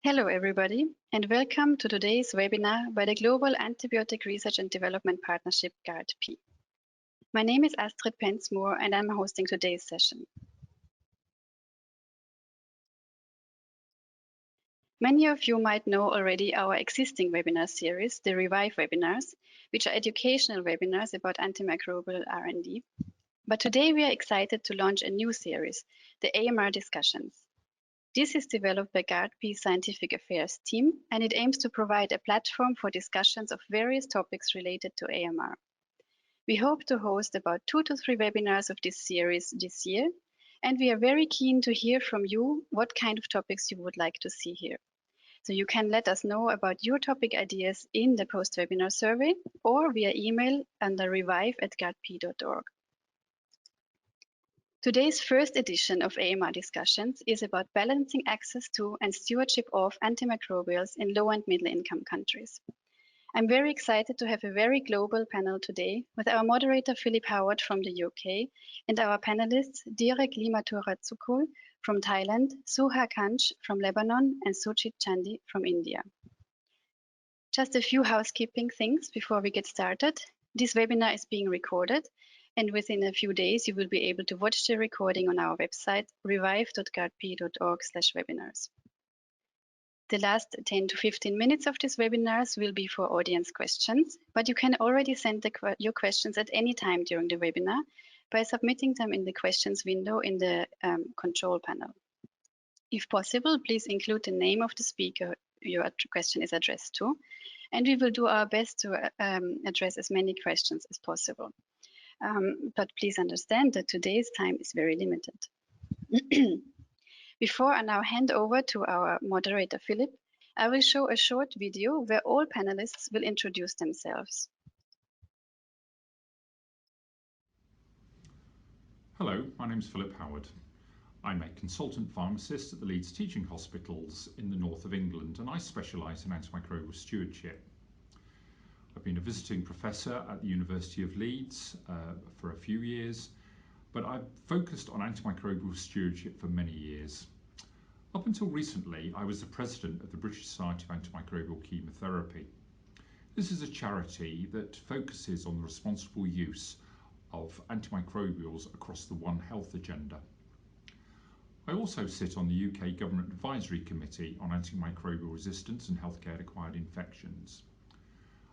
Hello, everybody, and welcome to today's webinar by the Global Antibiotic Research and Development Partnership, GARD-P. My name is Astrid Penzmoor, and I'm hosting today's session. Many of you might know already our existing webinar series, the Revive webinars, which are educational webinars about antimicrobial R&D. But today we are excited to launch a new series, the AMR discussions. This is developed by GARD-P's Scientific Affairs team, and it aims to provide a platform for discussions of various topics related to AMR. We hope to host about 2 to 3 webinars of this series this year, and we are very keen to hear from you what kind of topics you would like to see here. So you can let us know about your topic ideas in the post-webinar survey or via email under revive@gardp.org. Today's first edition of AMR Discussions is about balancing access to and stewardship of antimicrobials in low and middle income countries. I'm very excited to have a very global panel today with our moderator Philip Howard from the UK and our panelists Direk Limmathurotsakul from Thailand, Souha Kanj from Lebanon, and Suchit Chandi from India. Just a few housekeeping things before we get started. This webinar is being recorded, and within a few days you will be able to watch the recording on our website revive.gardp.org/webinars. The last 10 to 15 minutes of this webinars will be for audience questions, but you can already send your questions at any time during the webinar by submitting them in the questions window in the control panel. If possible, please include the name of the speaker your question is addressed to, and we will do our best to address as many questions as possible. But please understand that today's time is very limited. Before I now hand over to our moderator, Philip, I will show a short video where all panelists will introduce themselves. Hello, my name is Philip Howard. I'm a consultant pharmacist at the Leeds teaching hospitals in the north of England, and I specialise in antimicrobial stewardship. I've been a visiting professor at the University of Leeds for a few years, but I've focused on antimicrobial stewardship for many years. Up until recently, I was the president of the British Society of Antimicrobial Chemotherapy. This is a charity that focuses on the responsible use of antimicrobials across the One Health agenda. I also sit on the UK Government Advisory Committee on Antimicrobial Resistance and Healthcare-Acquired Infections.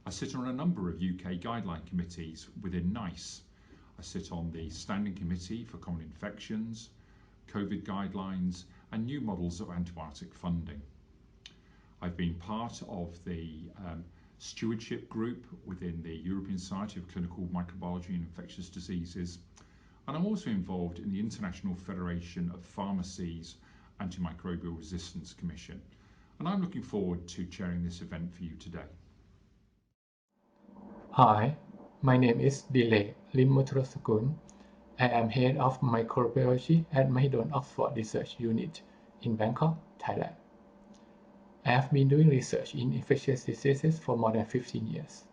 I sit on a number of UK guideline committees within NICE. I sit on the Standing Committee for Common Infections, COVID guidelines, and new models of antibiotic funding. I've been part of the Stewardship group within the European Society of Clinical Microbiology and Infectious Diseases, and I'm also involved in the International Federation of Pharmacies Antimicrobial Resistance Commission, and I'm looking forward to chairing this event for you today. Hi, my name is Direk Limmathurotsakul. I am head of microbiology at Mahidol-Oxford Research Unit in Bangkok, Thailand. I have been doing research in infectious diseases for more than 15 years.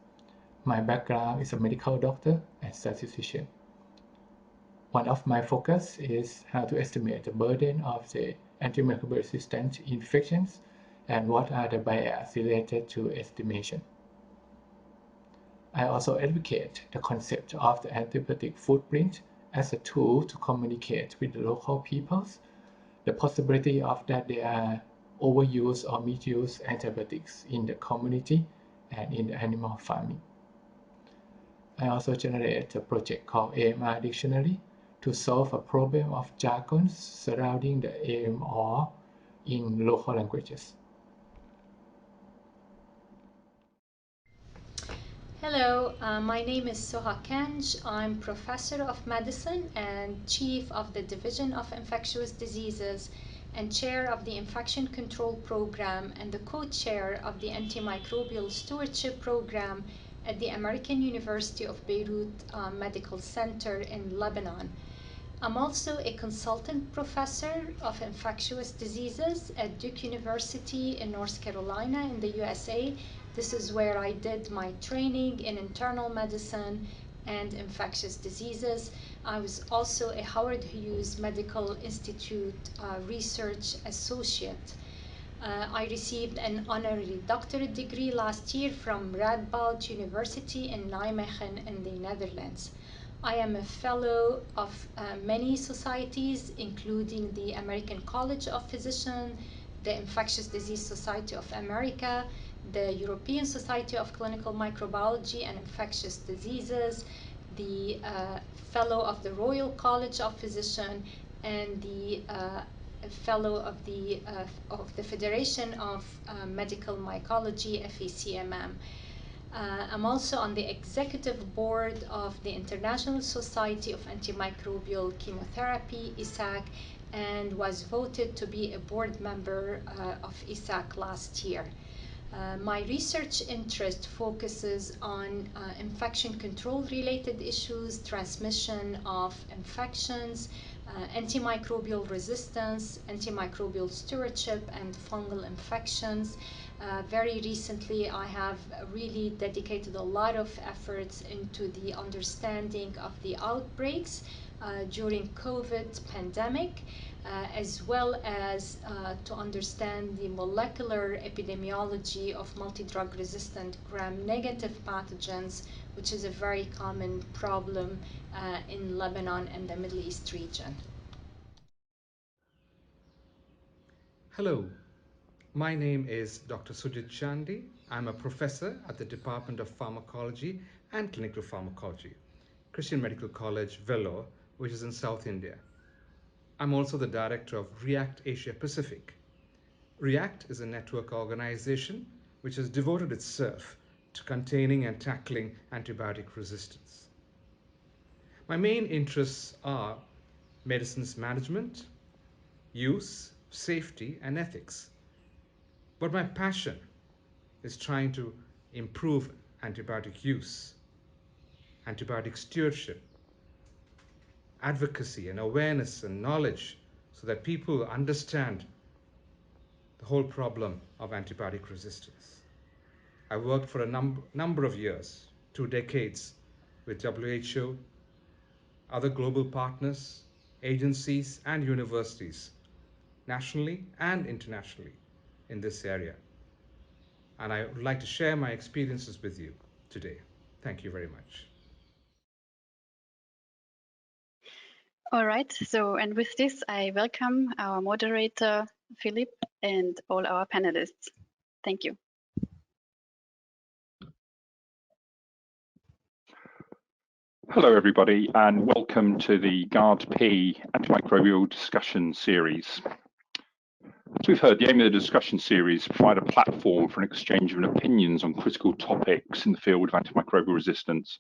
My background is a medical doctor and statistician. One of my focus is how to estimate the burden of the antimicrobial resistant infections and what are the bias related to estimation. I also advocate the concept of the antibiotic footprint as a tool to communicate with the local peoples, the possibility of that they are overuse or misuse antibiotics in the community and in the animal farming. I also generate a project called AMR Dictionary to solve a problem of jargons surrounding the AMR in local languages. Hello, my name is Souha Kanj. I'm Professor of Medicine and Chief of the Division of Infectious Diseases and Chair of the Infection Control Program and the Co-Chair of the Antimicrobial Stewardship Program at the American University of Beirut Medical Center in Lebanon. I'm also a consultant professor of infectious diseases at Duke University in North Carolina in the USA. This is where I did my training in internal medicine and infectious diseases. I was also a Howard Hughes Medical Institute research associate. I received an honorary doctorate degree last year from Radboud University in Nijmegen in the Netherlands. I am a fellow of many societies, including the American College of Physicians, the Infectious Disease Society of America, the European Society of Clinical Microbiology and Infectious Diseases, the fellow of the Royal College of Physicians, and the fellow of the Federation of Medical Mycology, FECMM. I'm also on the executive board of the International Society of Antimicrobial Chemotherapy, ISAC, and was voted to be a board member of ISAC last year. My research interest focuses on infection control related issues, transmission of infections, antimicrobial resistance, antimicrobial stewardship, and fungal infections. Very recently, I have really dedicated a lot of efforts into the understanding of the outbreaks during COVID pandemic, as well as to understand the molecular epidemiology of multi-drug resistant gram-negative pathogens, which is a very common problem in Lebanon and the Middle East region. Hello, my name is Dr. Sujit Chandi. I'm a professor at the Department of Pharmacology and Clinical Pharmacology, Christian Medical College, Vellore, which is in South India. I'm also the director of REACT Asia Pacific. REACT is a network organization which has devoted itself to containing and tackling antibiotic resistance. My main interests are medicines management, use, safety, and ethics. But my passion is trying to improve antibiotic use, antibiotic stewardship, advocacy and awareness and knowledge so that people understand the whole problem of antibiotic resistance. I worked for a number of years, 2 decades, with WHO, other global partners, agencies, and universities, nationally and internationally in this area. And I would like to share my experiences with you today. Thank you very much. All right, so and with this, I welcome our moderator, Philip, and all our panelists. Thank you. Hello, everybody, and welcome to the GARD-P Antimicrobial Discussion Series. As we've heard, the aim of the discussion series is to provide a platform for an exchange of opinions on critical topics in the field of antimicrobial resistance.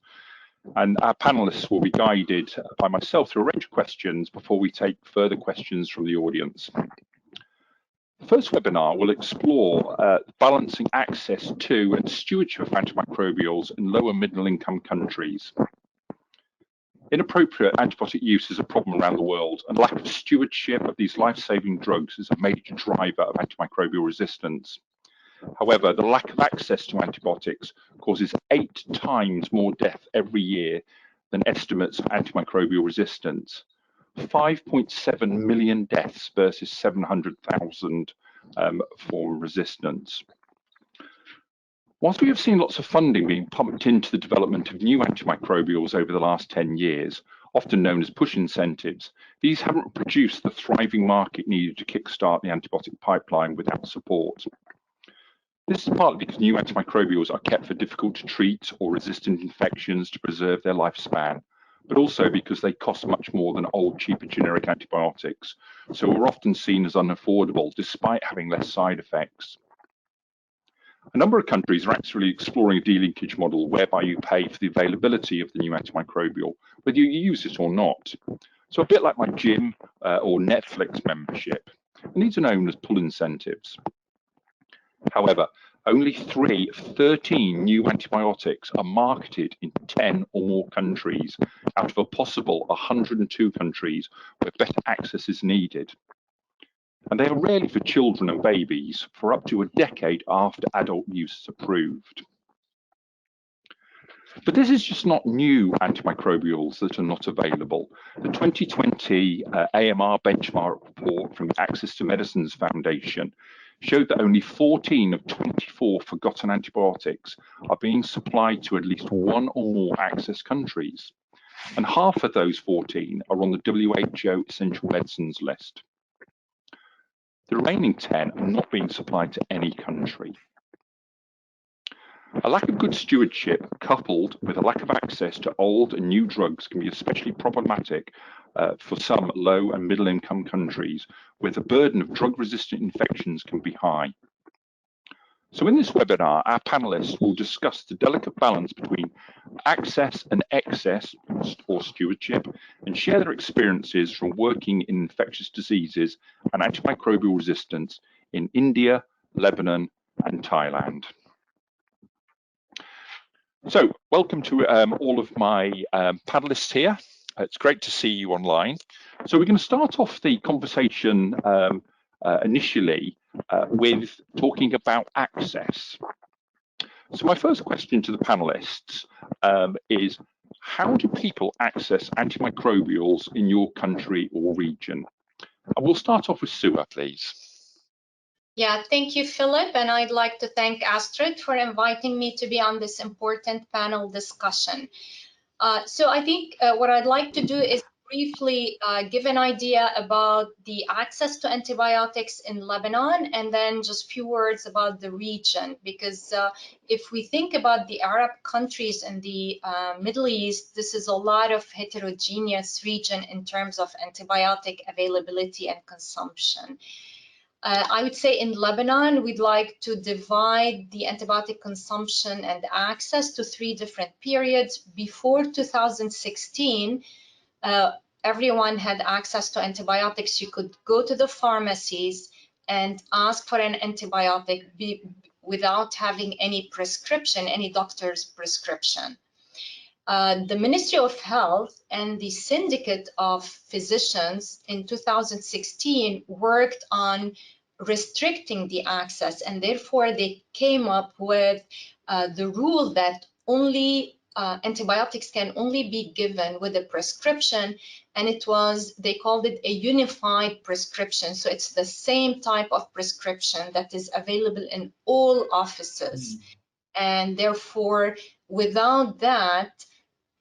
And our panelists will be guided by myself through a range of questions before we take further questions from the audience. The first webinar will explore balancing access to and stewardship of antimicrobials in low and middle income countries. Inappropriate antibiotic use is a problem around the world, and lack of stewardship of these life-saving drugs is a major driver of antimicrobial resistance. However, the lack of access to antibiotics causes 8 times more death every year than estimates of antimicrobial resistance. 5.7 million deaths versus 700,000 for resistance. Whilst we have seen lots of funding being pumped into the development of new antimicrobials over the last 10 years, often known as push incentives, these haven't produced the thriving market needed to kickstart the antibiotic pipeline without support. This is partly because new antimicrobials are kept for difficult to treat or resistant infections to preserve their lifespan, but also because they cost much more than old, cheaper generic antibiotics, so are often seen as unaffordable despite having less side effects. A number of countries are actually exploring a delinkage model whereby you pay for the availability of the new antimicrobial, whether you use it or not. So a bit like my gym or Netflix membership. And these are known as pull incentives. However, only 3 of 13 new antibiotics are marketed in 10 or more countries out of a possible 102 countries where better access is needed. And they are rarely for children and babies for up to a decade after adult use is approved. But this is just not new antimicrobials that are not available. The 2020 AMR benchmark report from the Access to Medicines Foundation showed that only 14 of 24 forgotten antibiotics are being supplied to at least one or more access countries. And half of those 14 are on the WHO essential medicines list. The remaining 10 are not being supplied to any country. A lack of good stewardship coupled with a lack of access to old and new drugs can be especially problematic for some low and middle income countries where the burden of drug-resistant infections can be high. So in this webinar, our panelists will discuss the delicate balance between access and excess or stewardship and share their experiences from working in infectious diseases and antimicrobial resistance in India, Lebanon and Thailand. So welcome to all of my panelists here. It's great to see you online. So we're going to start off the conversation initially with talking about access. So my first question to the panelists is, how do people access antimicrobials in your country or region? And we'll start off with Souha, please. Yeah, thank you, Philip. And I'd like to thank Astrid for inviting me to be on this important panel discussion. So I think what I'd like to do is briefly give an idea about the access to antibiotics in Lebanon, and then just a few words about the region, because if we think about the Arab countries and the Middle East, this is a lot of heterogeneous region in terms of antibiotic availability and consumption. I would say in Lebanon, we'd like to divide the antibiotic consumption and access to 3 different periods. Before 2016, everyone had access to antibiotics. You could go to the pharmacies and ask for an antibiotic without having any prescription, any doctor's prescription. The Ministry of Health and the Syndicate of Physicians in 2016 worked on restricting the access, and therefore they came up with the rule that only antibiotics can only be given with a prescription, and they called it a unified prescription. So it's the same type of prescription that is available in all offices. And therefore, without that,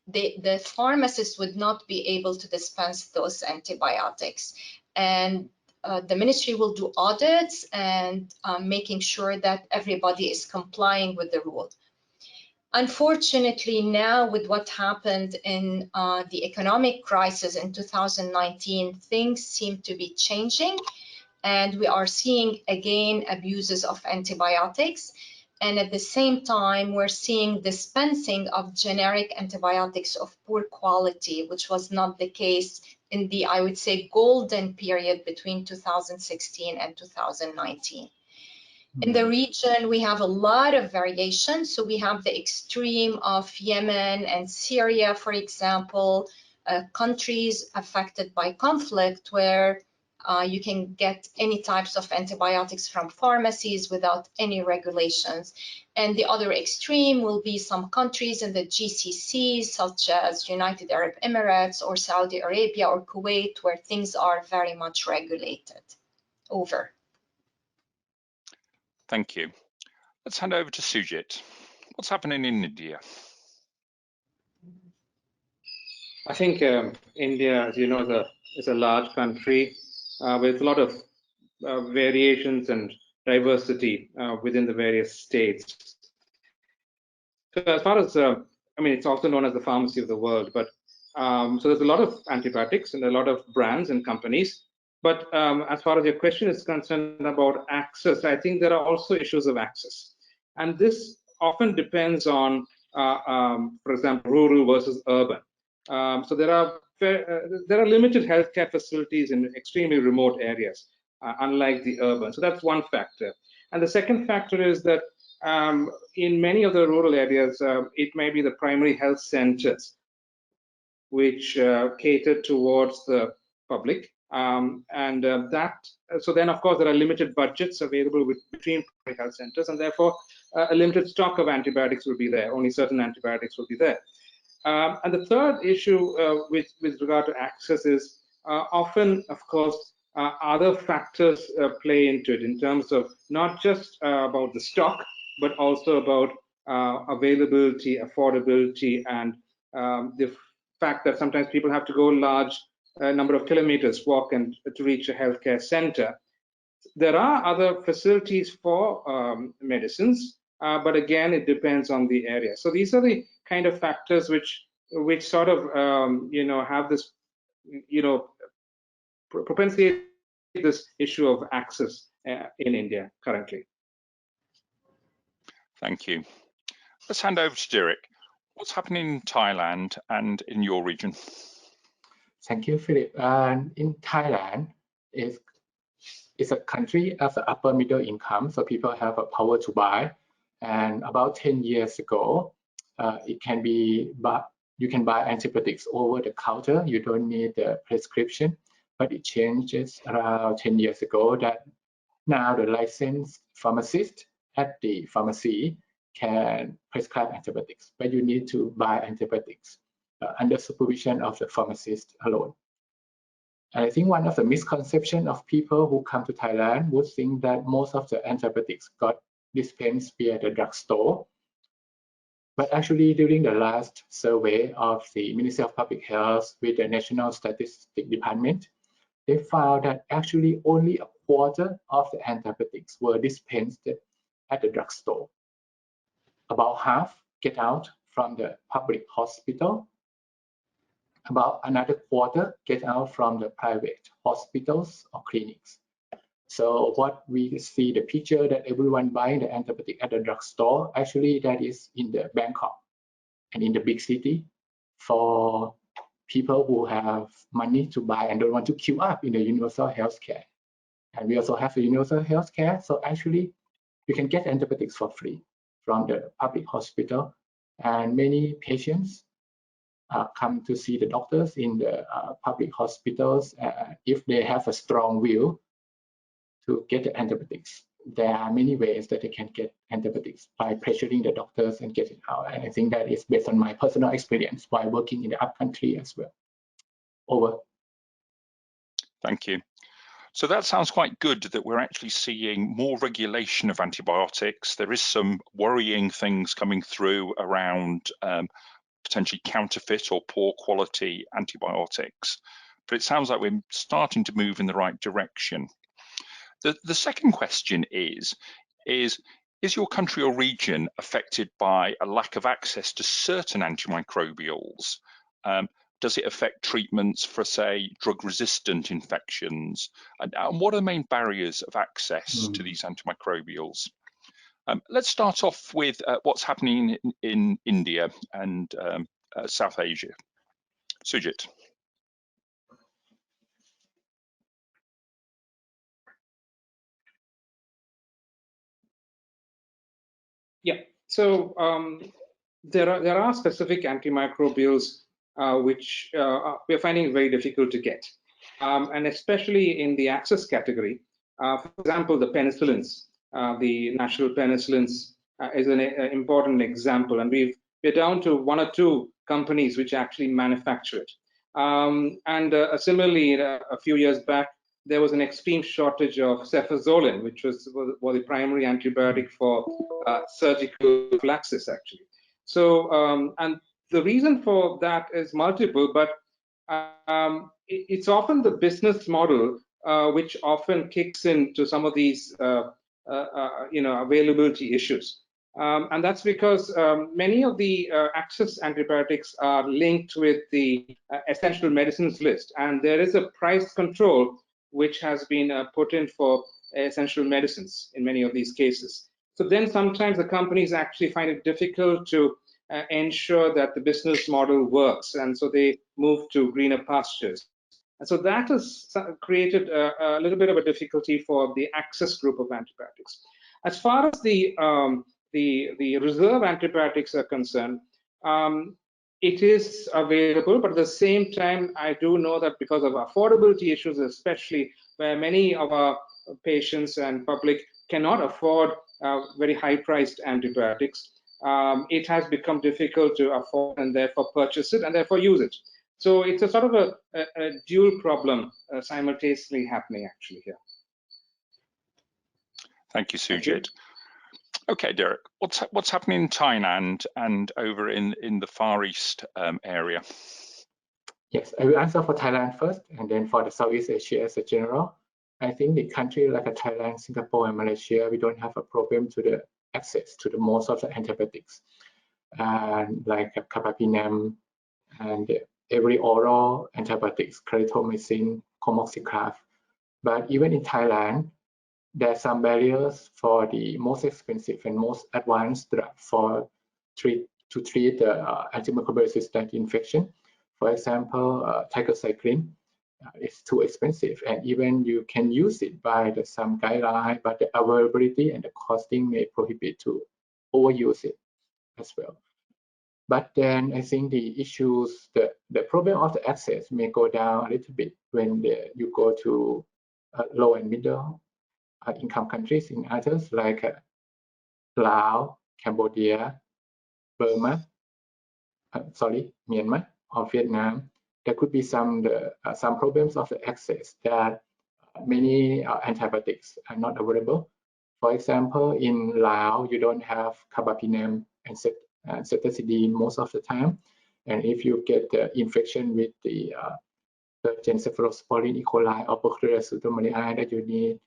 the pharmacist would not be able to dispense those antibiotics. And the ministry will do audits and making sure that everybody is complying with the rule. Unfortunately, now with what happened in the economic crisis in 2019, things seem to be changing, and we are seeing again abuses of antibiotics. And at the same time, we're seeing dispensing of generic antibiotics of poor quality, which was not the case in the, I would say, golden period between 2016 and 2019. In the region, we have a lot of variation. So we have the extreme of Yemen and Syria, for example, countries affected by conflict where you can get any types of antibiotics from pharmacies without any regulations. And the other extreme will be some countries in the GCC, such as United Arab Emirates or Saudi Arabia or Kuwait, where things are very much regulated. Over. Thank you. Let's hand over to Sujit. What's happening in India? I think India, as you know, is a large country with a lot of variations and diversity within the various states. So as far as, I mean, it's also known as the pharmacy of the world, but so there's a lot of antibiotics and a lot of brands and companies. But as far as your question is concerned about access, I think there are also issues of access. And this often depends on, for example, rural versus urban. So there are limited healthcare facilities in extremely remote areas, unlike the urban. So that's one factor. And the second factor is that in many of the rural areas, it may be the primary health centers which cater towards the public. So then, of course, there are limited budgets available between primary health centers, and therefore a limited stock of antibiotics will be there. Only certain antibiotics will be there. And the third issue with regard to access is often, of course, other factors play into it in terms of not just about the stock, but also about availability, affordability, and the fact that sometimes people have to go large number of kilometers walk and to reach a healthcare center. There are other facilities for medicines, but again, it depends on the area. So these are the kind of factors which sort of have this propensate this issue of access in India currently. Thank you. Let's hand over to Direk. What's happening in Thailand and in your region? Thank you, Philip. And in Thailand, it's a country of the upper middle income, so people have a power to buy. And about 10 years ago, you can buy antibiotics over the counter. You don't need the prescription. But it changes around 10 years ago that now the licensed pharmacist at the pharmacy can prescribe antibiotics, but you need to buy antibiotics under supervision of the pharmacist alone. And I think one of the misconceptions of people who come to Thailand would think that most of the antibiotics got dispensed via the drugstore. But actually, during the last survey of the Ministry of Public Health with the National Statistics Department, they found that actually only a quarter of the antibiotics were dispensed at the drugstore. About half get out from the public hospital. About another quarter get out from the private hospitals or clinics. So what we see, the picture that everyone buying the antibiotic at the drugstore, actually that is in the Bangkok and in the big city for people who have money to buy and don't want to queue up in the universal healthcare. And we also have the universal healthcare. So actually, you can get antibiotics for free from the public hospital. And many patients come to see the doctors in the public hospitals if they have a strong will to get the antibiotics. There are many ways that they can get antibiotics by pressuring the doctors and getting out. And I think that is based on my personal experience while working in the upcountry as well. Over. Thank you. So that sounds quite good that we're actually seeing more regulation of antibiotics. There is some worrying things coming through around potentially counterfeit or poor quality antibiotics, but it sounds like we're starting to move in the right direction. The second question is your country or region affected by a lack of access to certain antimicrobials? Does it affect treatments for, say, drug-resistant infections? And what are the main barriers of access to these antimicrobials? Let's start off with what's happening in India and South Asia. Sujit. Yeah, so there are specific antimicrobials which we're finding very difficult to get, and especially in the access category. For example, the penicillins, the natural penicillins is an important example, and we're down to 1 or 2 companies which actually manufacture it. Similarly, a few years back, there was an extreme shortage of cefazolin, which was the primary antibiotic for surgical prophylaxis, actually. So, and the reason for that is multiple, but it's often the business model which often kicks into some of these, availability issues. And that's because many of the access antibiotics are linked with the essential medicines list, and there is a price control which has been put in for essential medicines in many of these cases. So then sometimes the companies actually find it difficult to ensure that the business model works, and so they move to greener pastures. And so that has created a little bit of a difficulty for the access group of antibiotics. As far as the reserve antibiotics are concerned, it is available, but at the same time, I do know that because of affordability issues, especially where many of our patients and public cannot afford very high-priced antibiotics, it has become difficult to afford and therefore purchase it and therefore use it. So it's a sort of a dual problem simultaneously happening actually here. Thank you, Sujit. Okay, Direk, what's happening in Thailand and over in the Far East area? Yes, I will answer for Thailand first, and then for the Southeast Asia as a general. I think the country like Thailand, Singapore, and Malaysia, we don't have a problem to the access to the most of the antibiotics, and like carbapenem and every oral antibiotics, clarithromycin, comoxiclav. But even in Thailand, there are some barriers for the most expensive and most advanced drug to treat the antimicrobial resistant infection. For example, tigecycline is too expensive, and even you can use it by some guideline, but the availability and the costing may prohibit to overuse it as well. But then I think the issues, the problem of the access may go down a little bit when you go to low and middle income countries in others like Laos, Cambodia, Burma, Myanmar or Vietnam. There could be some problems of the access that many antibiotics are not available. For example, in Laos, you don't have carbapenem and cetirizine most of the time. And if you get the infection with the cephalosporin E. coli or Bacteria pseudomonas that you need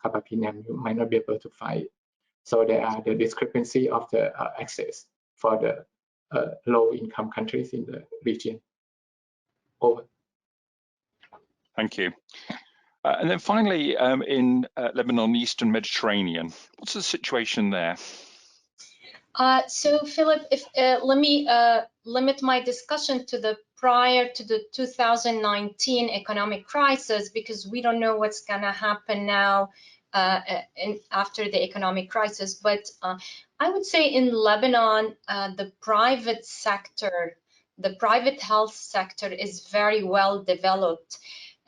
carbapenem, you might not be able to find it. So there are the discrepancy of the access for the low-income countries in the region. Over. Thank you. And then finally, in Lebanon, the Eastern Mediterranean, what's the situation there? So Philip, if let me limit my discussion to the prior to the 2019 economic crisis, because we don't know what's going to happen now after the economic crisis. But I would say in Lebanon, the private sector, the private health sector is very well developed.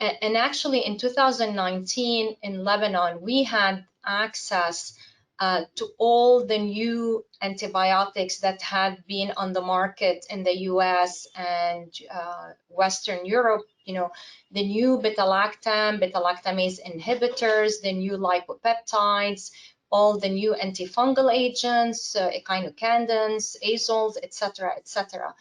And actually in 2019 in Lebanon, we had access to all the new antibiotics that had been on the market in the US and Western Europe, you know, the new beta-lactam, beta-lactamase inhibitors, the new lipopeptides, all the new antifungal agents, echinocandins, azoles, etc., etc.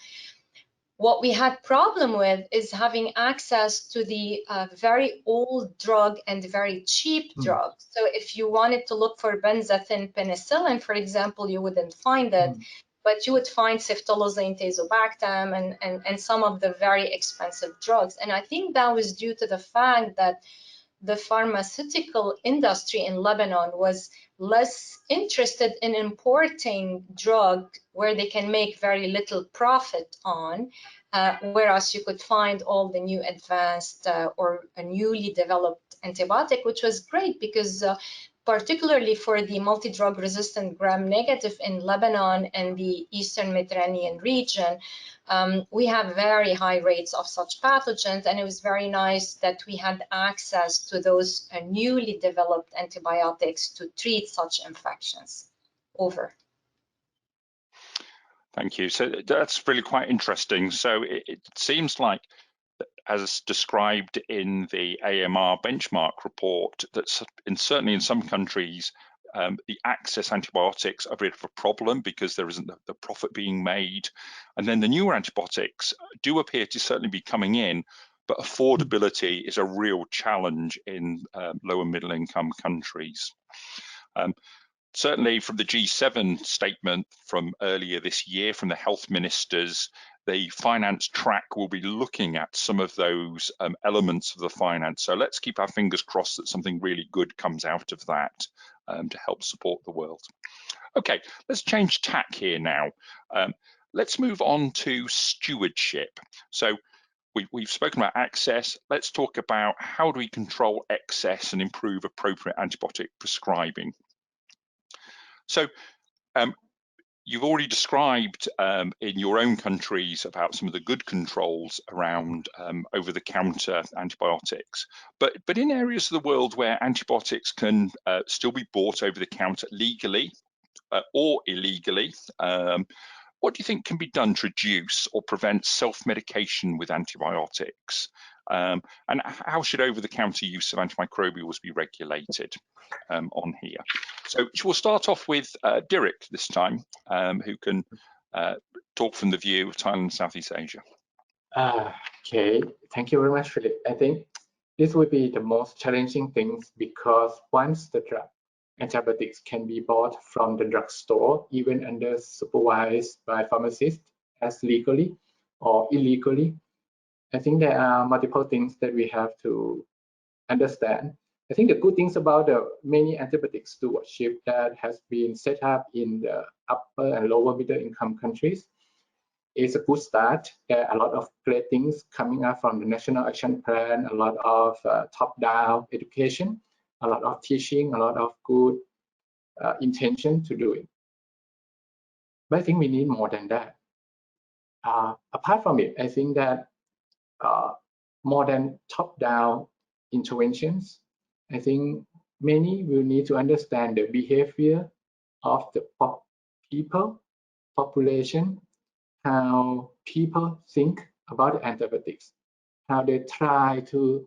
What we had problem with is having access to the very old drug and very cheap drug. So if you wanted to look for benzathine penicillin, for example, you wouldn't find it, but you would find ceftolozane, tazobactam, and some of the very expensive drugs. And I think that was due to the fact that the pharmaceutical industry in Lebanon was less interested in importing drug where they can make very little profit on, whereas you could find all the new advanced or a newly developed antibiotic, which was great because particularly for the multi-drug resistant gram-negative in Lebanon and the Eastern Mediterranean region, we have very high rates of such pathogens, and it was very nice that we had access to those newly developed antibiotics to treat such infections. Over. Thank you. So that's really quite interesting. So it seems like, as described in the AMR benchmark report, that certainly in some countries, the access antibiotics are a bit of a problem because there isn't the profit being made. And then the newer antibiotics do appear to certainly be coming in, but affordability is a real challenge in low and middle income countries. Certainly from the G7 statement from earlier this year from the health ministers, the finance track will be looking at some of those elements of the finance. So let's keep our fingers crossed that something really good comes out of that to help support the world. Okay, let's change tack here now. Let's move on to stewardship. So we've spoken about access. Let's talk about how do we control excess and improve appropriate antibiotic prescribing. So you've already described in your own countries about some of the good controls around over-the-counter antibiotics, but in areas of the world where antibiotics can still be bought over the counter legally or illegally, what do you think can be done to reduce or prevent self-medication with antibiotics? And how should over-the-counter use of antimicrobials be regulated on here? So we'll start off with Direk this time, who can talk from the view of Thailand and Southeast Asia. Okay, thank you very much, Philip. I think this would be the most challenging things because once the drug antibiotics can be bought from the drugstore, even under supervised by pharmacists as legally or illegally, I think there are multiple things that we have to understand. I think the good things about the many antibiotic stewardship that has been set up in the upper and lower middle income countries is a good start. There are a lot of great things coming up from the National Action Plan, a lot of top-down education, a lot of teaching, a lot of good intention to do it. But I think we need more than that. Apart from it, I think that more than top-down interventions, I think many will need to understand the behavior of the population, how people think about antibiotics, how they try to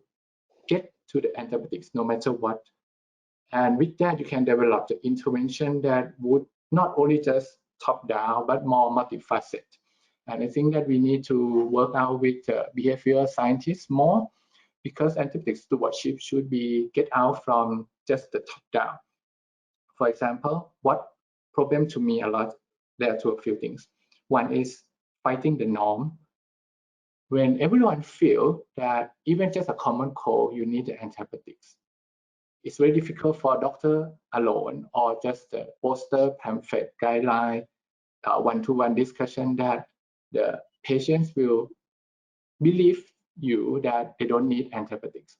get to the antibiotics no matter what. And with that, you can develop the intervention that would not only just top down, but more multifaceted. And I think that we need to work out with behavioral scientists more, because antibiotic stewardship should be get out from just the top down. For example, what problem to me a lot, there are a few things. One is fighting the norm. When everyone feels that even just a common cold, you need the antibiotics, it's very difficult for a doctor alone or just a poster, pamphlet, guideline, one-to-one discussion that the patients will believe you that they don't need antibiotics.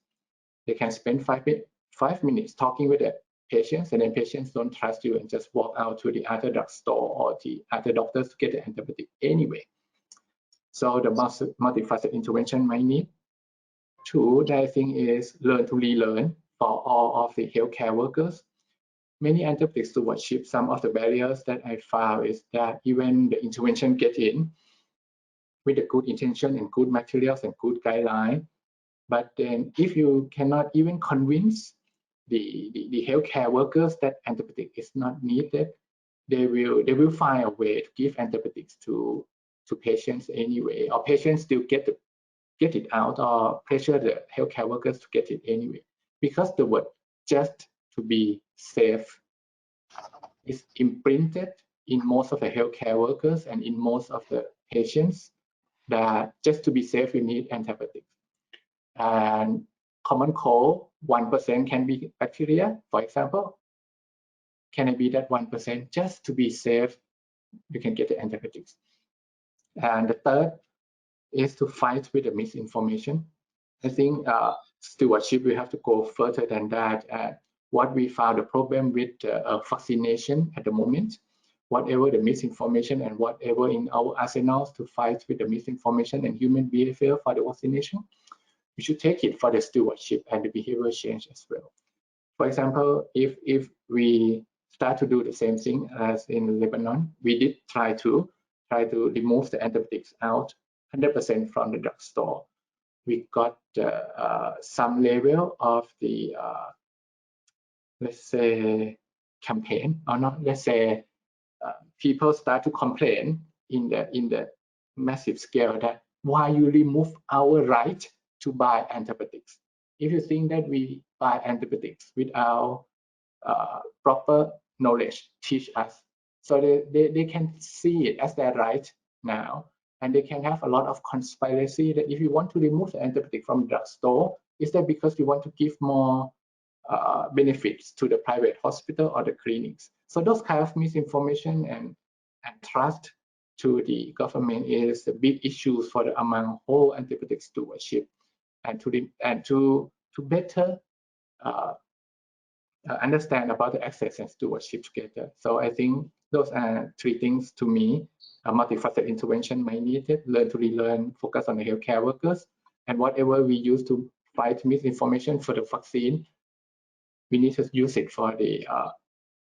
They can spend 5 minutes talking with the patients, and then patients don't trust you and just walk out to the other drugstore or the other doctors to get the antibiotic anyway. So the multifaceted intervention might need. Two, that I think is learn to relearn for all of the healthcare workers. Many antibiotic stewardship, some of the barriers that I found is that even the intervention get in with a good intention and good materials and good guideline, but then if you cannot even convince the healthcare workers that antibiotic is not needed, they will find a way to give antibiotics to patients anyway, or patients still get it out, or pressure the healthcare workers to get it anyway, because the word just to be safe is imprinted in most of the healthcare workers and in most of the patients, that just to be safe you need antibiotics. And common cold, 1% can be bacteria, for example. Can it be that 1%? Just to be safe, you can get the antibiotics. And the third is to fight with the misinformation. I think stewardship, we have to go further than that. What we found the problem with vaccination at the moment, whatever the misinformation and whatever in our arsenals to fight with the misinformation and human behavior for the vaccination, we should take it for the stewardship and the behavior change as well. For example, if we start to do the same thing as in Lebanon, we did try to remove the antibiotics out 100% from the drugstore. We got some level of the let's say campaign, or not, let's say people start to complain in the massive scale that why you remove our right to buy antibiotics. If you think that we buy antibiotics without proper knowledge, teach us. So they can see it as their right now, and they can have a lot of conspiracy that if you want to remove the antibiotic from the drugstore, is that because you want to give more benefits to the private hospital or the clinics. So those kind of misinformation and trust to the government is a big issue for the among whole antibiotic stewardship, and to better understand about the access and stewardship together. So I think those are three things to me. A multifaceted intervention might need it, learn to relearn, focus on the healthcare workers, and whatever we use to fight misinformation for the vaccine, we need to use it for the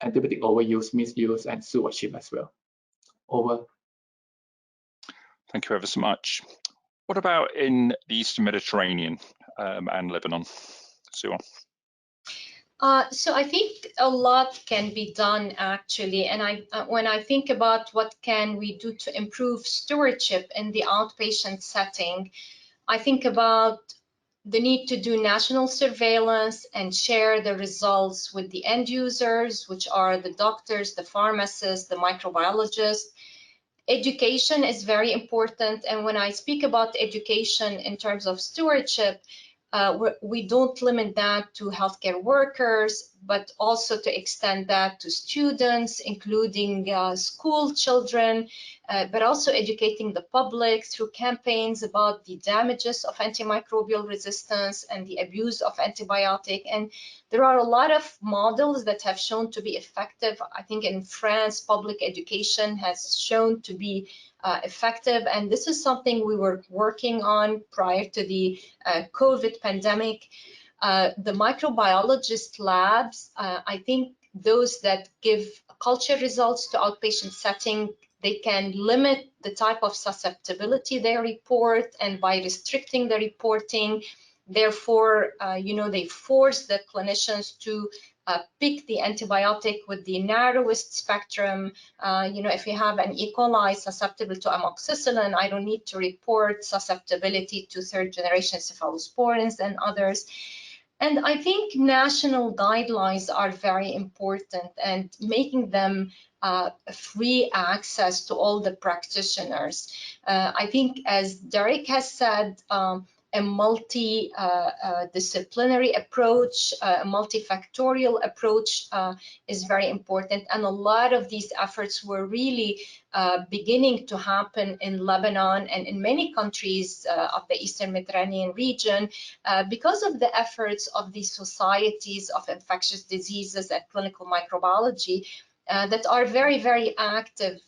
antibiotic overuse, misuse, and stewardship as well. Over. Thank you ever so much. What about in the Eastern Mediterranean and Lebanon? Souha? So I think a lot can be done actually, and when I think about what can we do to improve stewardship in the outpatient setting, I think about the need to do national surveillance and share the results with the end users, which are the doctors, the pharmacists, the microbiologists. Education is very important, and when I speak about education in terms of stewardship, we don't limit that to healthcare workers, but also to extend that to students, including school children, but also educating the public through campaigns about the damages of antimicrobial resistance and the abuse of antibiotic. And there are a lot of models that have shown to be effective. I think in France, public education has shown to be effective, and this is something we were working on prior to the COVID pandemic. The microbiologist labs, I think those that give culture results to outpatient setting, they can limit the type of susceptibility they report, and by restricting the reporting, therefore, they force the clinicians to pick the antibiotic with the narrowest spectrum. If you have an E. coli susceptible to amoxicillin, I don't need to report susceptibility to third-generation cephalosporins and others. And I think national guidelines are very important, and making them free access to all the practitioners. I think, as Direk has said, a multidisciplinary approach, a multifactorial approach is very important. And a lot of these efforts were really beginning to happen in Lebanon and in many countries of the Eastern Mediterranean region because of the efforts of the societies of infectious diseases and clinical microbiology that are very, very active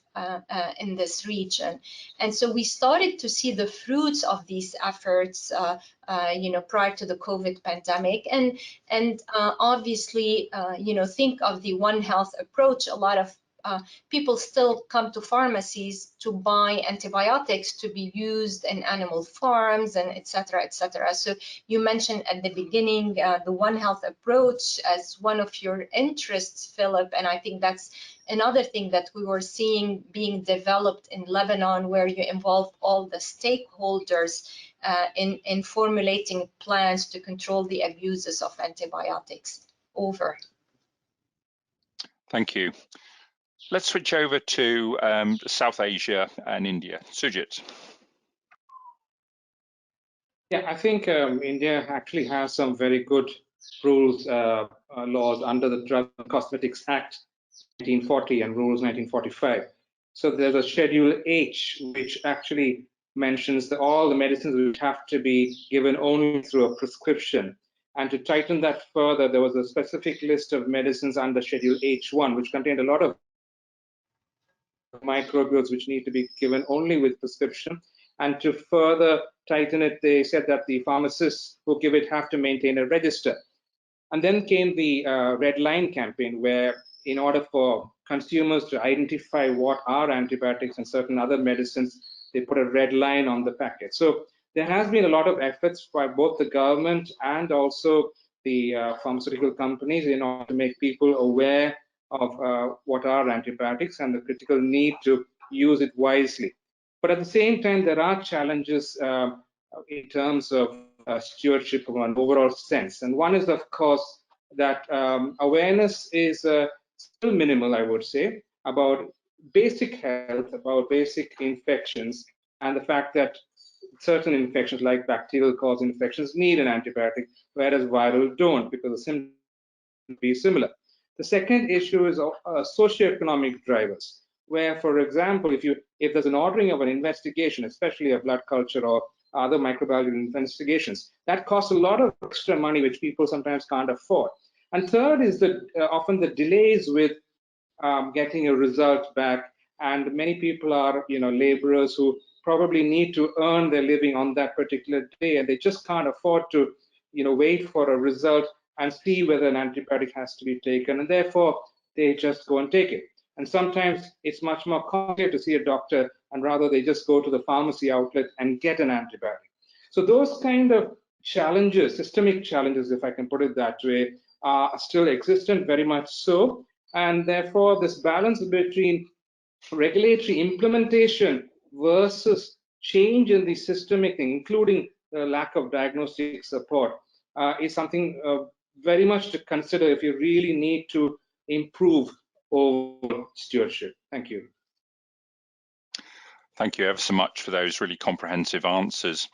in this region. And so we started to see the fruits of these efforts, prior to the COVID pandemic. And obviously, think of the One Health approach. A lot of people still come to pharmacies to buy antibiotics to be used in animal farms and et cetera, et cetera. So you mentioned at the beginning the One Health approach as one of your interests, Philip, and I think that's another thing that we were seeing being developed in Lebanon, where you involve all the stakeholders in formulating plans to control the abuses of antibiotics. Over. Thank you. Let's switch over to South Asia and India. Sujit. Yeah, I think India actually has some very good rules, laws under the Drug and Cosmetics Act 1940 and Rules 1945. So there's a Schedule H, which actually mentions that all the medicines which have to be given only through a prescription. And to tighten that further, there was a specific list of medicines under Schedule H1, which contained a lot of microbials which need to be given only with prescription. And to further tighten it, they said that the pharmacists who give it have to maintain a register. And then came the Red Line campaign, where in order for consumers to identify what are antibiotics and certain other medicines, they put a red line on the packet. So there has been a lot of efforts by both the government and also the pharmaceutical companies in order to make people aware of what are antibiotics and the critical need to use it wisely. But at the same time, there are challenges in terms of stewardship from an overall sense. And one is, of course, that awareness is still minimal, I would say, about basic health, about basic infections, and the fact that certain infections like bacterial caused infections need an antibiotic, whereas viral don't, because the symptoms will be similar. The second issue is socioeconomic drivers, where, for example, if there's an ordering of an investigation, especially a blood culture or other microbiological investigations, that costs a lot of extra money which people sometimes can't afford. And third is that often the delays with getting a result back, and many people are laborers who probably need to earn their living on that particular day, and they just can't afford to wait for a result and see whether an antibiotic has to be taken, and therefore they just go and take it. And sometimes it's much more complicated to see a doctor and rather they just go to the pharmacy outlet and get an antibiotic. So those kind of challenges, systemic challenges, if I can put it that way, are still existent, very much so. And therefore, this balance between regulatory implementation versus change in the systemic thing, including the lack of diagnostic support, is something very much to consider if you really need to improve overall stewardship. Thank you. Thank you ever so much for those really comprehensive answers.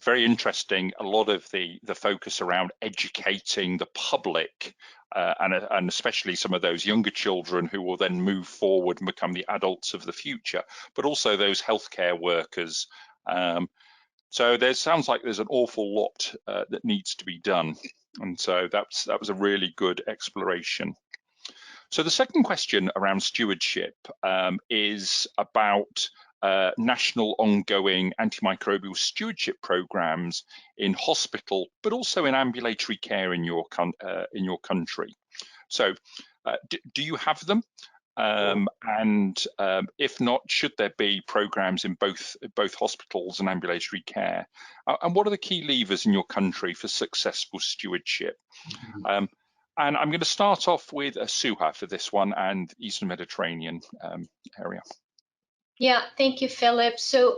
Very interesting, a lot of the focus around educating the public and especially some of those younger children who will then move forward and become the adults of the future, but also those healthcare workers. So there sounds like there's an awful lot that needs to be done. And so that was a really good exploration. So the second question around stewardship is about national ongoing antimicrobial stewardship programs in hospital, but also in ambulatory care in your country. So do you have them? And if not, should there be programs in both hospitals and ambulatory care? And what are the key levers in your country for successful stewardship? And I'm going to start off with Souha for this one and Eastern Mediterranean area. Yeah, thank you, Philip. So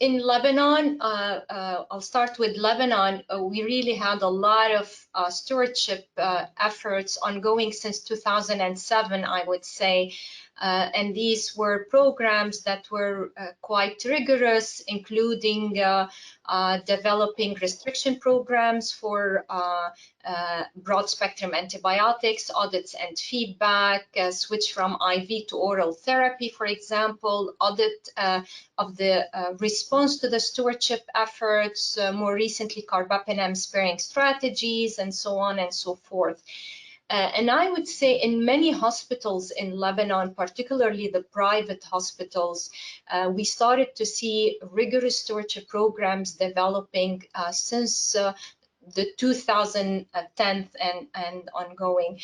in Lebanon, I'll start with Lebanon. We really had a lot of stewardship efforts ongoing since 2007, I would say. And these were programs that were quite rigorous, including developing restriction programs for broad spectrum antibiotics, audits and feedback, switch from IV to oral therapy, for example, audit of the response to the stewardship efforts, more recently carbapenem sparing strategies, and so on and so forth. And I would say in many hospitals in Lebanon, particularly the private hospitals, we started to see rigorous stewardship programs developing since the 2010 and ongoing.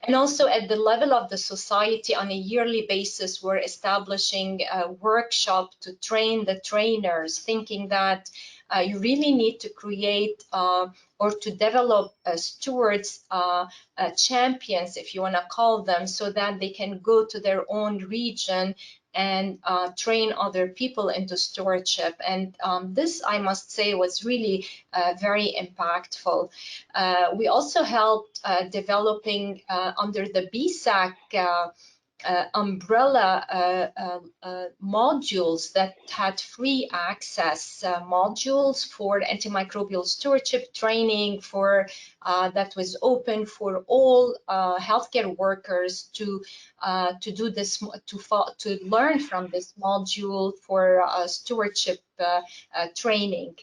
And also at the level of the society on a yearly basis, we're establishing a workshop to train the trainers, thinking that you really need to create or to develop stewards, champions, if you want to call them, so that they can go to their own region and train other people into stewardship. And this, I must say, was really very impactful. We also helped developing under the BSAC umbrella modules that had free access modules for antimicrobial stewardship training for that was open for all healthcare workers to do this, to learn from this module for stewardship training.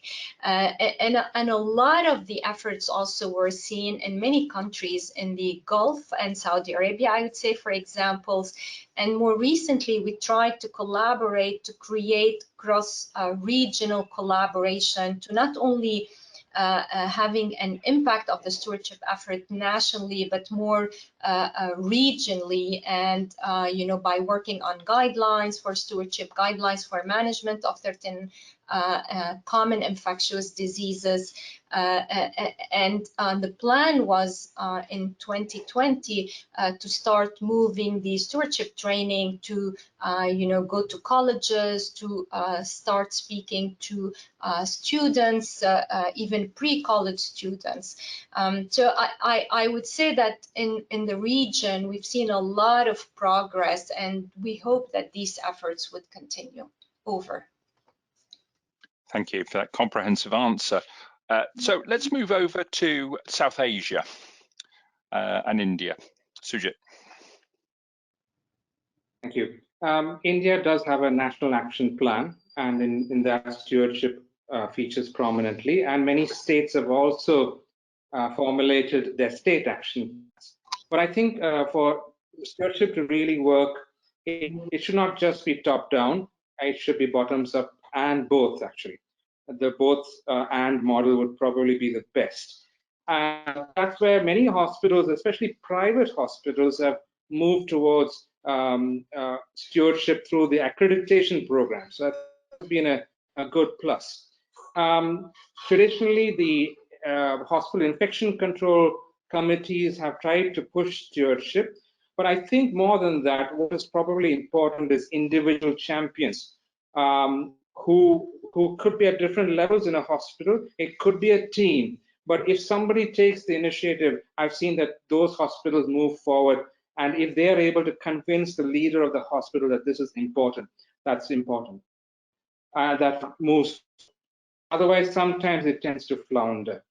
And a lot of the efforts also were seen in many countries in the Gulf and Saudi Arabia, I would say, for examples. And more recently, we tried to collaborate to create cross-regional collaboration to not only having an impact of the stewardship effort nationally, but more regionally, and you know, by working on guidelines for stewardship, guidelines for management of certain common infectious diseases, and the plan was in 2020 to start moving the stewardship training to you know, go to colleges, to start speaking to students, even pre-college students. So I would say that in the region we've seen a lot of progress, and we hope that these efforts would continue. Over. Thank you for that comprehensive answer. So let's move over to South Asia and India. Sujit. Thank you. India does have a national action plan, and in that stewardship features prominently, and many states have also formulated their state action plans. But I think for stewardship to really work, it should not just be top down, it should be bottoms up, and both actually. The both and model would probably be the best. And that's where many hospitals, especially private hospitals, have moved towards stewardship through the accreditation program. So that's been a good plus. Traditionally, the hospital infection control committees have tried to push stewardship, but I think more than that, what is probably important is individual champions who could be at different levels in a hospital. It could be a team, but if somebody takes the initiative, I've seen that those hospitals move forward. And if they are able to convince the leader of the hospital that this is important, that's important. That moves. Otherwise, sometimes it tends to flounder.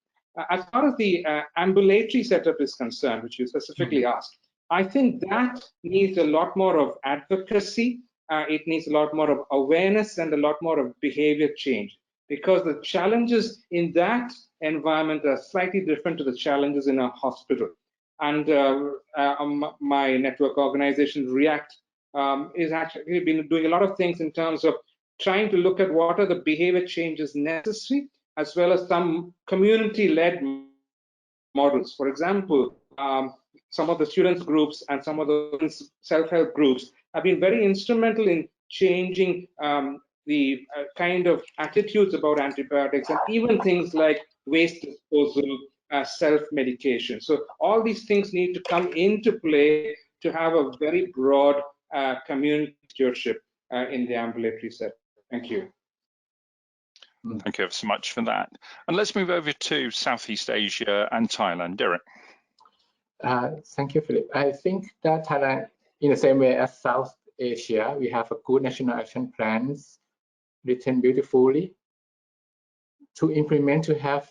As far as the ambulatory setup is concerned, which you specifically asked, I think that needs a lot more of advocacy. It needs a lot more of awareness and a lot more of behavior change, because the challenges in that environment are slightly different to the challenges in a hospital. And my network organization, React, is actually been doing a lot of things in terms of trying to look at what are the behavior changes necessary, as well as some community-led models. For example, some of the students groups and some of the self-help groups have been very instrumental in changing the kind of attitudes about antibiotics, and even things like waste disposal, self-medication. So all these things need to come into play to have a very broad community stewardship in the ambulatory setting. Thank you. Thank you ever so much for that. And let's move over to Southeast Asia and Thailand. Direk. Thank you, Philip. I think that Thailand, in the same way as South Asia, we have a good national action plans written beautifully to implement, to have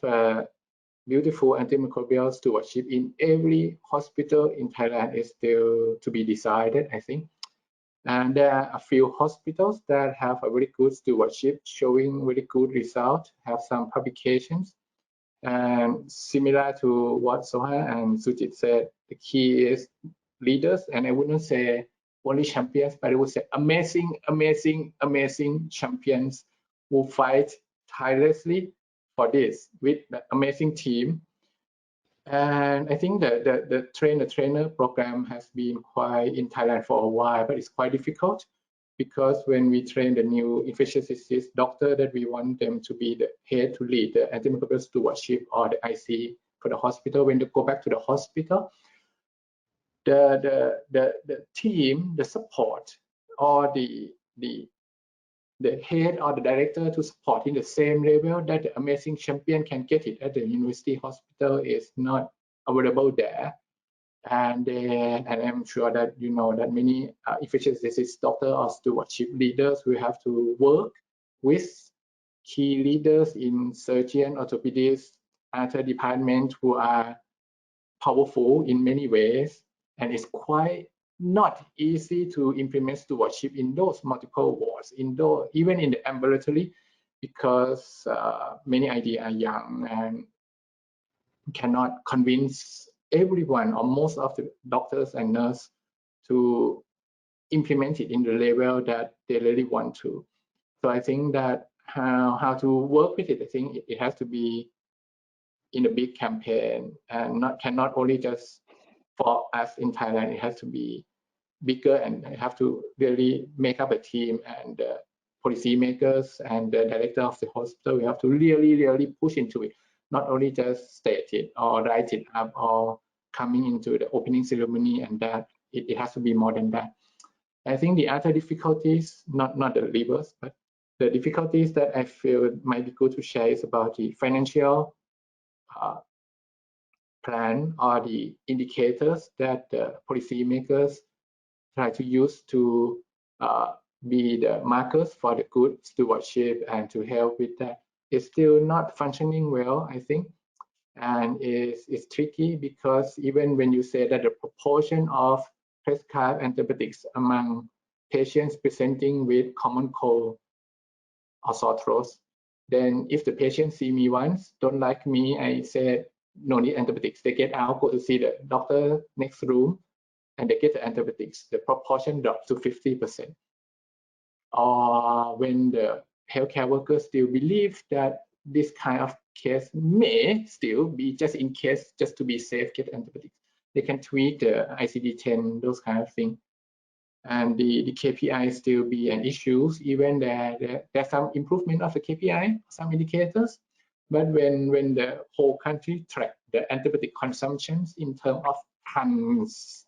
beautiful antimicrobial stewardship in every hospital in Thailand is still to be decided, I think. And there are a few hospitals that have a very good stewardship, showing very good results, have some publications. And similar to what Souha and Sujit said, the key is leaders, and I wouldn't say only champions, but I would say amazing, amazing, amazing champions who fight tirelessly for this with the amazing team. And I think that the trainer program has been quite in Thailand for a while, but it's quite difficult because when we train the new infectious disease doctor, that we want them to be the head to lead the antimicrobial stewardship or the IC for the hospital. When they go back to the hospital, the team, the support, or the head or the director to support in the same level that the amazing champion can get it at the university hospital is not available there. And I'm sure that you know that many infectious disease doctors or stewardship leaders will have to work with key leaders in surgeon, orthopedists, other departments who are powerful in many ways, and it's quite not easy to implement stewardship in those multiple wards, even in the ambulatory, because many ideas are young and cannot convince everyone or most of the doctors and nurses to implement it in the level that they really want to. So I think that how to work with it, I think it has to be in a big campaign, and cannot only just for us in Thailand. It has to be bigger, and have to really make up a team, and policy makers and the director of the hospital, we have to really push into it, not only just state it or write it up or coming into the opening ceremony, and that it has to be more than that. I think the other difficulties, not the levers, but the difficulties that I feel might be good to share is about the financial plan or the indicators that the policymakers try to use to be the markers for the good stewardship and to help with that. It's still not functioning well, I think, and it's tricky because even when you say that the proportion of prescribed antibiotics among patients presenting with common cold or sore throats, then if the patient see me once, don't like me, I say no need antibiotics, they get out, go to see the doctor next room, and they get the antibiotics, the proportion drops to 50%. Or when the healthcare workers still believe that this kind of case may still be just in case, just to be safe, get antibiotics. They can tweak the ICD-10, those kind of things. and the KPI still be an issue, even there's some improvement of the KPI, some indicators. But when the whole country track the antibiotic consumptions in terms of tons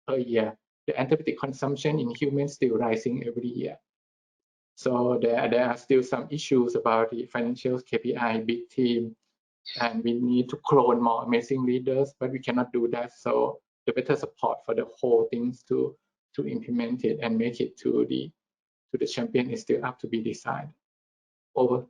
per year, the antibiotic consumption in humans still rising every year. So there are still some issues about the financial KPI, big team, and we need to clone more amazing leaders, but we cannot do that. So the better support for the whole things to implement it and make it to the champion is still up to be decided. Over.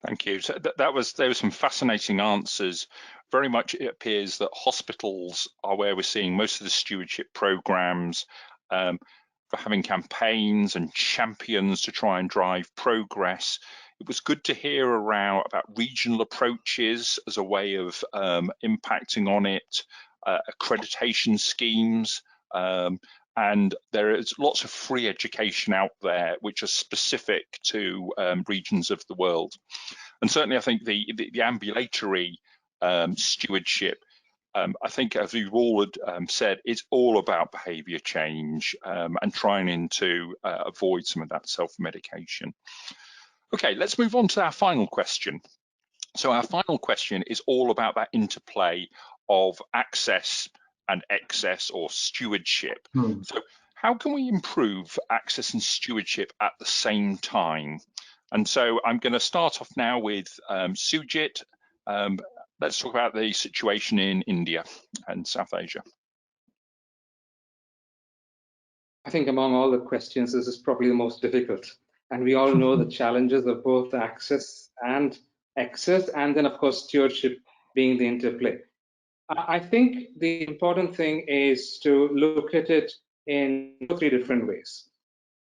Thank you. So there were some fascinating answers. Very much it appears that hospitals are where we're seeing most of the stewardship programs, for having campaigns and champions to try and drive progress. It was good to hear about regional approaches as a way of impacting on it, accreditation schemes, and there is lots of free education out there which are specific to regions of the world. And certainly I think the ambulatory stewardship, I think, as you've all said, it's all about behaviour change and trying to avoid some of that self-medication. Okay, let's move on to our final question. So our final question is all about that interplay of access and excess, or stewardship. So how can we improve access and stewardship at the same time? And so I'm going to start off now with Sujit. Let's talk about the situation in India and South Asia. I think among all the questions, this is probably the most difficult. And we all know the challenges of both access and excess, and then of course stewardship being the interplay. I think the important thing is to look at it in 3 different ways.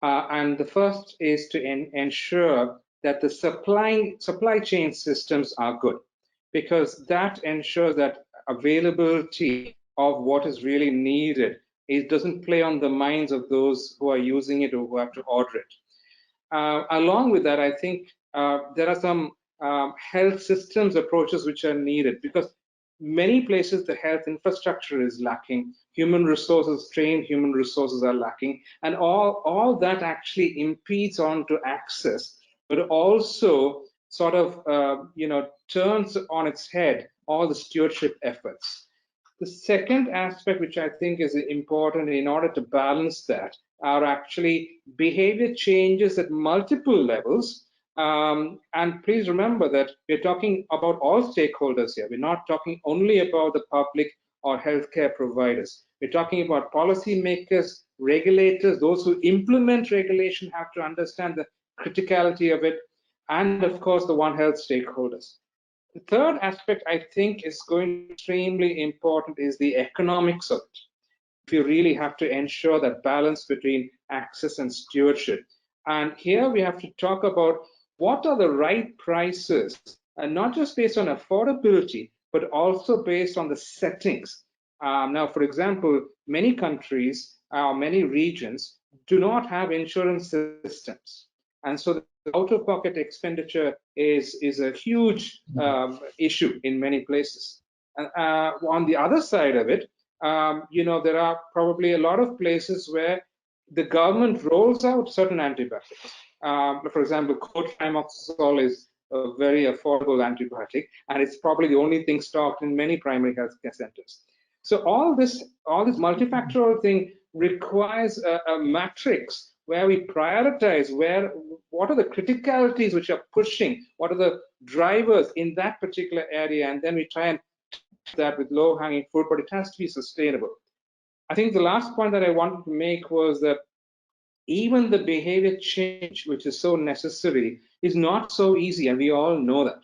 And the first is to ensure that the supply chain systems are good, because that ensures that availability of what is really needed, it doesn't play on the minds of those who are using it or who have to order it. Along with that, I think there are some health systems approaches which are needed, because many places the health infrastructure is lacking, human resources, trained human resources are lacking, and all that actually impedes on to access, but also sort of turns on its head all the stewardship efforts. The second aspect, which I think is important in order to balance that, are actually behavior changes at multiple levels. And please remember that we're talking about all stakeholders here. We're not talking only about the public or healthcare providers. We're talking about policymakers, regulators, those who implement regulation have to understand the criticality of it, and of course the One Health stakeholders. The third aspect I think is going to be extremely important is the economics of it. If you really have to ensure that balance between access and stewardship. And here we have to talk about what are the right prices, and not just based on affordability, but also based on the settings. Now, for example, many countries, many regions do not have insurance systems. And so the out-of-pocket expenditure is a huge issue in many places. And on the other side of it, there are probably a lot of places where the government rolls out certain antibiotics. For example, cotrimoxazole is a very affordable antibiotic, and it's probably the only thing stocked in many primary healthcare centers. So all this multifactorial thing requires a matrix where we prioritize what are the criticalities which are pushing, what are the drivers in that particular area, and then we try and that with low-hanging fruit, but it has to be sustainable. I think the last point that I wanted to make was that even the behavior change, which is so necessary, is not so easy, and we all know that.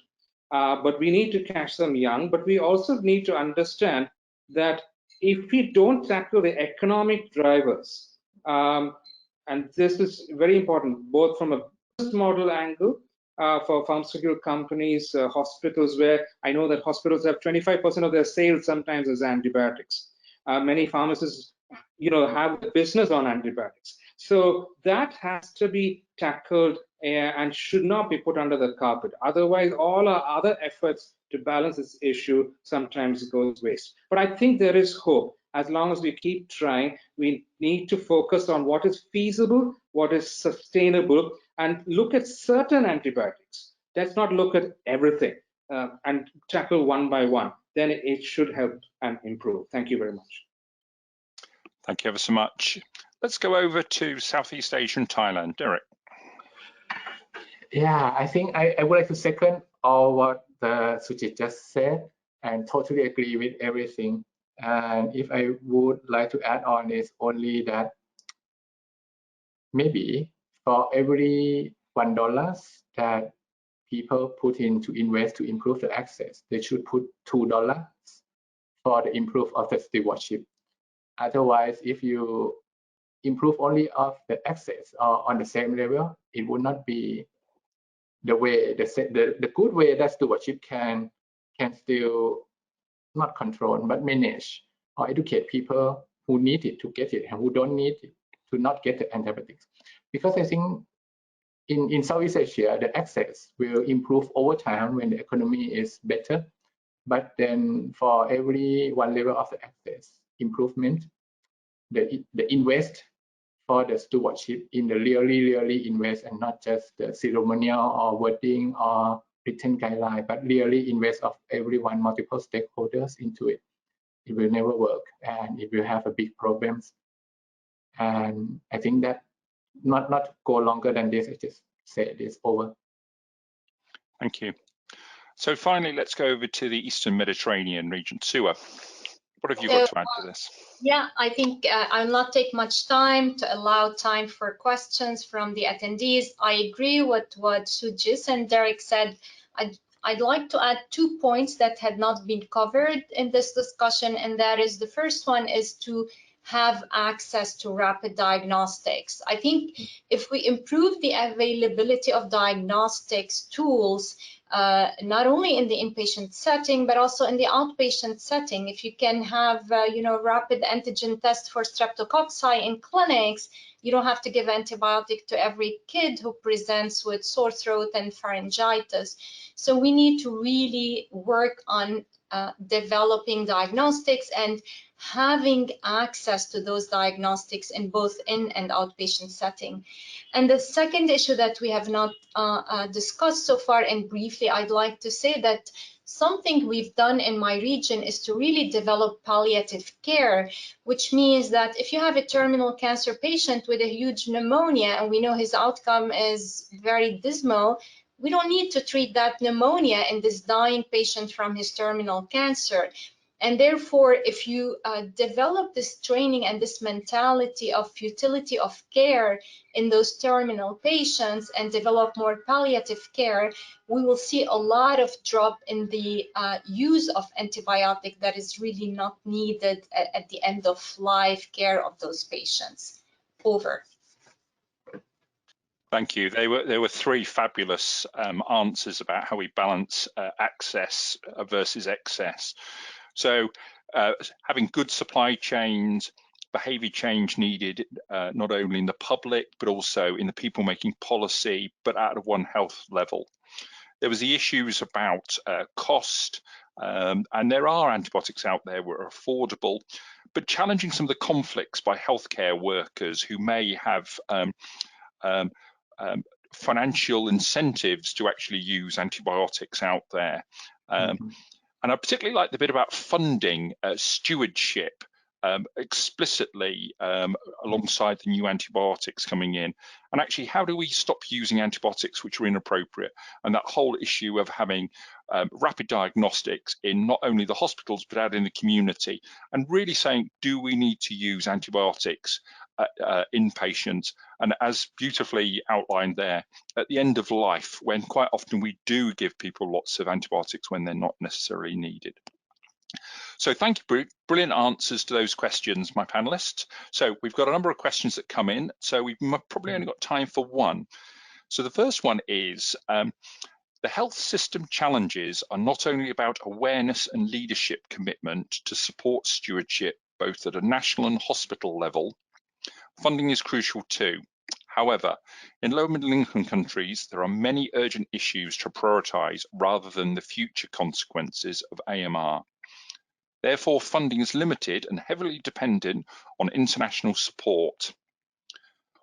But we need to catch them young, but we also need to understand that if we don't tackle the economic drivers, and this is very important, both from a business model angle, for pharmaceutical companies, hospitals, where I know that hospitals have 25% of their sales sometimes as antibiotics. Many pharmacists, have a business on antibiotics. So that has to be tackled and should not be put under the carpet. Otherwise, all our other efforts to balance this issue sometimes goes waste. But I think there is hope. As long as we keep trying, we need to focus on what is feasible, what is sustainable, and look at certain antibiotics. Let's not look at everything and tackle one by one. Then it should help and improve. Thank you very much. Thank you ever so much. Let's go over to Southeast Asia and Thailand. Direk. Yeah, I think I would like to second all what Sujit just said and totally agree with everything. And if I would like to add on is only that maybe for every $1 that people put in to invest to improve the access, they should put $2 for the improve of the stewardship. Otherwise, if you improve only of the access or on the same level, it would not be the way, the good way that stewardship can still not control but manage or educate people who need it to get it and who don't need it to not get the antibiotics. Because I think in Southeast Asia, the access will improve over time when the economy is better. But then for every one level of the access improvement, the invest for the stewardship in the really invest, and not just the ceremonial or wording or written guideline, but really invest of everyone, multiple stakeholders into it. It will never work and it will have a big problems. And I think that not go longer than this, I just say this over. Thank you. So finally, let's go over to the Eastern Mediterranean region. Souha, what have you got to add to this? Yeah, I think I'll not take much time to allow time for questions from the attendees. I agree with what Sujit and Direk said. I'd like to add 2 points that had not been covered in this discussion, and that is the first one is to have access to rapid diagnostics. I think if we improve the availability of diagnostics tools, not only in the inpatient setting, but also in the outpatient setting, if you can have, rapid antigen test for streptococci in clinics, you don't have to give antibiotic to every kid who presents with sore throat and pharyngitis. So we need to really work on developing diagnostics and having access to those diagnostics in both in and outpatient setting. And the second issue that we have not discussed so far, and briefly, I'd like to say that something we've done in my region is to really develop palliative care, which means that if you have a terminal cancer patient with a huge pneumonia, and we know his outcome is very dismal, we don't need to treat that pneumonia in this dying patient from his terminal cancer. And therefore, if you develop this training and this mentality of futility of care in those terminal patients and develop more palliative care, we will see a lot of drop in the use of antibiotic that is really not needed at the end of life care of those patients. Over. Thank you. There were 3 fabulous answers about how we balance access versus excess. So having good supply chains, behavior change needed not only in the public, but also in the people making policy, but at a One Health level. There was the issues about cost, and there are antibiotics out there that are affordable, but challenging some of the conflicts by healthcare workers who may have financial incentives to actually use antibiotics out there. And I particularly like the bit about funding stewardship explicitly alongside the new antibiotics coming in. And actually, how do we stop using antibiotics which are inappropriate? And that whole issue of having rapid diagnostics in not only the hospitals, but out in the community, and really saying, do we need to use antibiotics in patients? And as beautifully outlined there, at the end of life, when quite often we do give people lots of antibiotics when they're not necessarily needed. So thank you, brilliant answers to those questions, my panelists. So we've got a number of questions that come in, so we've probably only got time for one. So the first one is, the health system challenges are not only about awareness and leadership commitment to support stewardship, both at a national and hospital level. Funding is crucial too. However, in low middle income countries, there are many urgent issues to prioritise rather than the future consequences of AMR. Therefore, funding is limited and heavily dependent on international support.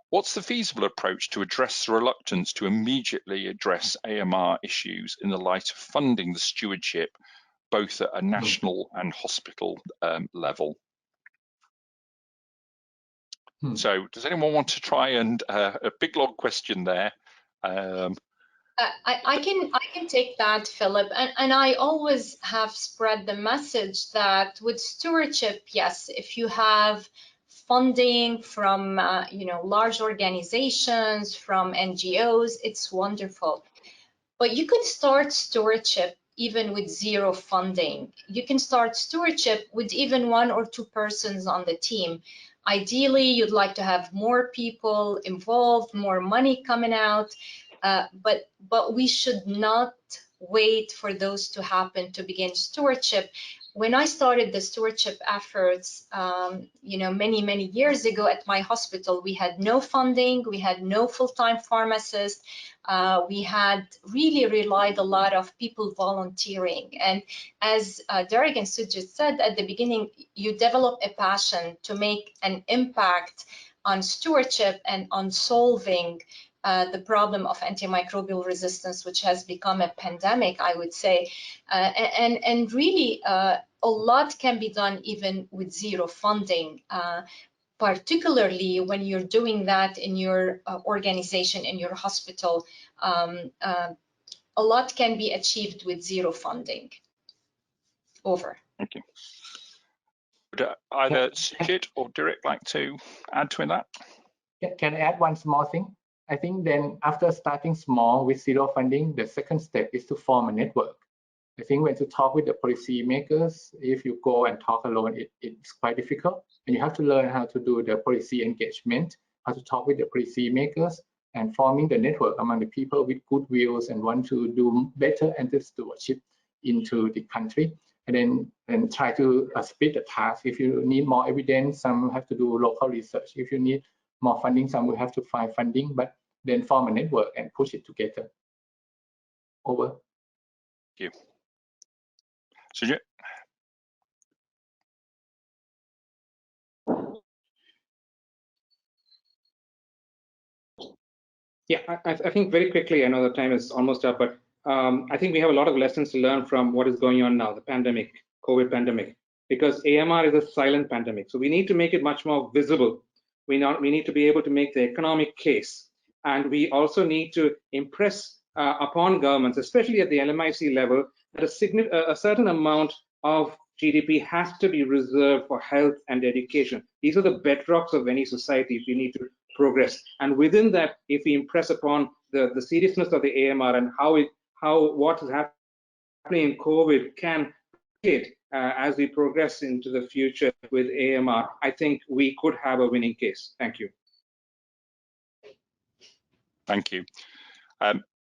What's the feasible approach to address the reluctance to immediately address AMR issues in the light of funding the stewardship, both at a national and hospital level? So does anyone want to try and, a big long question there. I can take that, Philip, and I always have spread the message that with stewardship, yes, if you have funding from large organizations, from NGOs, it's wonderful. But you could start stewardship even with zero funding. You can start stewardship with even 1 or 2 persons on the team. Ideally, you'd like to have more people involved, more money coming out, but we should not wait for those to happen to begin stewardship. When I started the stewardship efforts, many years ago at my hospital, we had no funding, we had no full-time pharmacist, we had really relied a lot of people volunteering. And as Direk and Sujit said at the beginning, you develop a passion to make an impact on stewardship and on solving the problem of antimicrobial resistance, which has become a pandemic, I would say. And really, a lot can be done even with zero funding, particularly when you're doing that in your organization, in your hospital. A lot can be achieved with zero funding. Over. Thank you. Would either Sujit or Direk like to add to that? Can I add one small thing? I think then after starting small with zero funding, the second step is to form a network. I think when to talk with the policy makers, if you go and talk alone, it's quite difficult. And you have to learn how to do the policy engagement, how to talk with the policy makers, and forming the network among the people with good wills and want to do better anti-stewardship into the country. And then try to split the task. If you need more evidence, some have to do local research. If you need more funding, some will have to find funding, but then form a network and push it together. Over. Thank you. Sujit? Yeah, I think very quickly, I know the time is almost up, but I think we have a lot of lessons to learn from what is going on now, the pandemic, COVID pandemic, because AMR is a silent pandemic. So we need to make it much more visible. We need to be able to make the economic case. And we also need to impress upon governments, especially at the LMIC level, that a certain amount of GDP has to be reserved for health and education. These are the bedrocks of any society if we need to progress. And within that, if we impress upon the seriousness of the AMR and what is happening in COVID can hit as we progress into the future with AMR, I think we could have a winning case. Thank you. Thank you.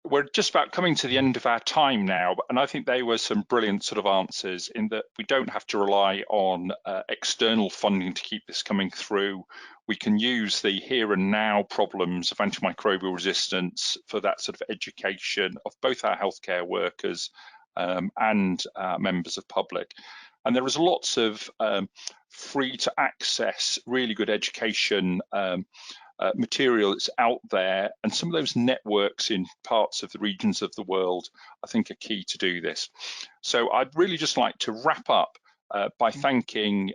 We're just about coming to the end of our time now, and I think they were some brilliant sort of answers in that we don't have to rely on external funding to keep this coming through. We can use the here and now problems of antimicrobial resistance for that sort of education of both our healthcare workers and members of public. And there is lots of free to access, really good education material that's out there, and some of those networks in parts of the regions of the world I think are key to do this. So I'd really just like to wrap up by thanking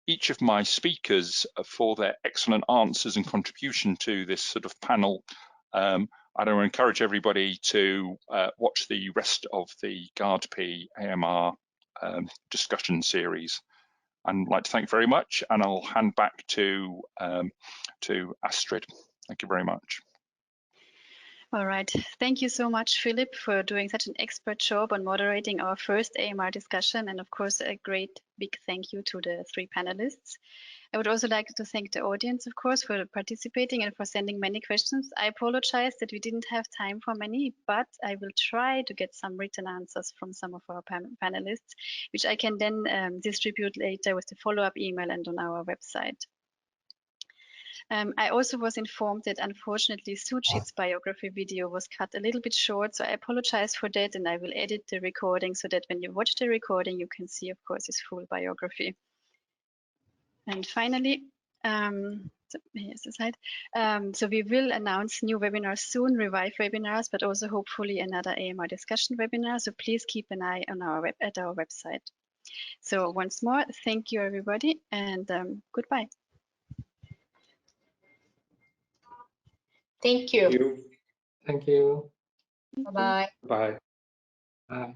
each of my speakers for their excellent answers and contribution to this sort of panel. I want to encourage everybody to watch the rest of the GARD-P AMR discussion series. I'd like to thank very much, and I'll hand back to Astrid. Thank you very much. All right. Thank you so much, Philip, for doing such an expert job on moderating our first AMR discussion. And of course, a great big thank you to the 3 panelists. I would also like to thank the audience, of course, for participating and for sending many questions. I apologize that we didn't have time for many, but I will try to get some written answers from some of our panelists, which I can then distribute later with the follow-up email and on our website. I also was informed that unfortunately Sujit's biography video was cut a little bit short, so I apologize for that, and I will edit the recording so that when you watch the recording, you can see, of course, his full biography. And finally, so here's the slide. So we will announce new webinars soon, revive webinars, but also hopefully another AMR discussion webinar. So please keep an eye on our website. So once more, thank you everybody, and goodbye. Thank you. You. Thank you. Bye-bye. Bye. Bye.